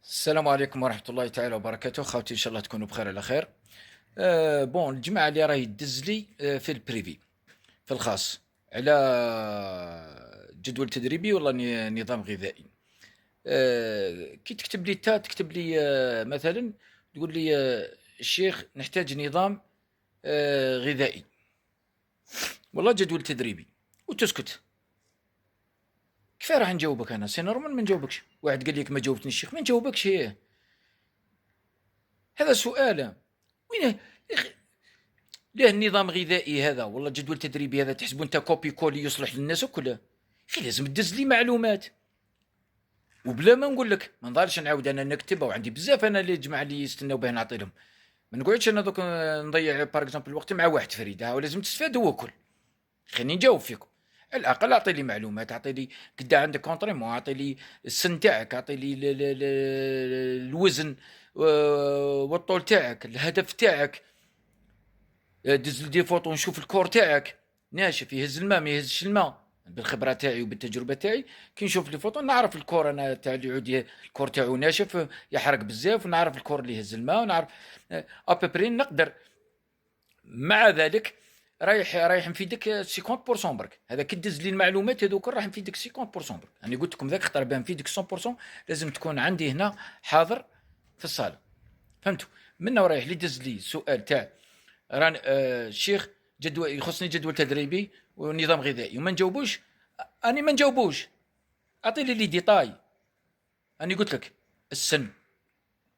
السلام عليكم ورحمة الله تعالى وبركاته، خوتي إن شاء الله تكونوا بخير على خير. بون الجماعة اللي راهي تدز لي في البريفي، في الخاص، على جدول تدريبي والّا نظام غذائي. كي تكتب لي تكتب لي مثلًا تقول لي الشيخ نحتاج نظام غذائي والّا جدول تدريبي وتسكت. كيفاه راح نجاوبك أنا؟ سي نورمال ما نجاوبكش. واحد قال لك ما جاوبتنيش الشيخ، ما نجاوبكش هذا سؤال. وين يا أخي؟ ليه النظام غذائي هذا والّا جدول تدريبي هذا تحسبوا أنت كوبي كولي يصلح للناس الكل؟ يا أخي لازم تدز لي معلومات، وبلا ما نقول لك ما نضالش نعاود أنا نكتب، وعندي بزاف أنا اللي جماعة اللي يستناو باه نعطي لهم. ما نقعدش أنا دوك نضيع باغ اكزومبل الوقت مع واحد فريد، ولازم تستفادوا الكل. خليني نجاوب فيكم، على الأقل أعطي لي معلومات، أعطي لي قدا عندك كونطريمون، أعطي لي السن تاعك، أعطي لي الوزن والطول تاعك، الهدف تاعك. دز لي دي فوطو نشوف الكور تاعك ناشف، يهز الماء ما يهزش الماء. بالخبره تاعي وبالتجربه تاعي كي نشوف لي فوطو نعرف الكور انا تاع اللي يعود الكور تاعو ناشف يحرق بزاف، ونعرف الكور اللي يهز الماء، ونعرف ابري نقدر. مع ذلك رايح نفيدك 50% برك. هذا كي دز لي المعلومات هذوك راح نفيدك 50% برك. انا قلت لكم ذاك خطر باه نفيدك 100% لازم تكون عندي هنا حاضر في الصاله. فهمتوا؟ منا ورايح اللي دز لي السؤال تاع ران الشيخ جدول يخصني جدول تدريبي ونظام غذائي وما نجاوبوش، اني ما نجاوبوش. اعطي لي ديتاي. اني قلت لك السن،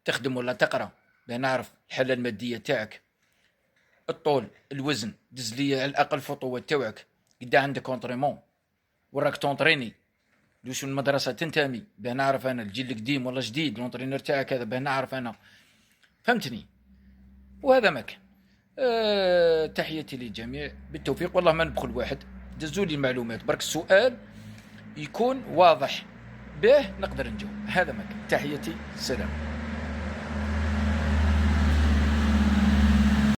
تخدم ولا تقرا باه نعرف الحاله الماديه تاعك، الطول، الوزن، دز لي على الاقل فوطوات تاعك، قدا عندك كونطريمون، وراك تونطريني، لوش المدرسه تنتمي باه نعرف انا الجيل القديم ولا جديد، لونطرينور تاعك هذا باه نعرف انا. فهمتني؟ وهذا ما كان. تحياتي للجميع بالتوفيق، والله ما نبخل واحد. دزوا لي المعلومات برك، السؤال يكون واضح به نقدر نجاوب. هذا ما كان. تحياتي، سلام.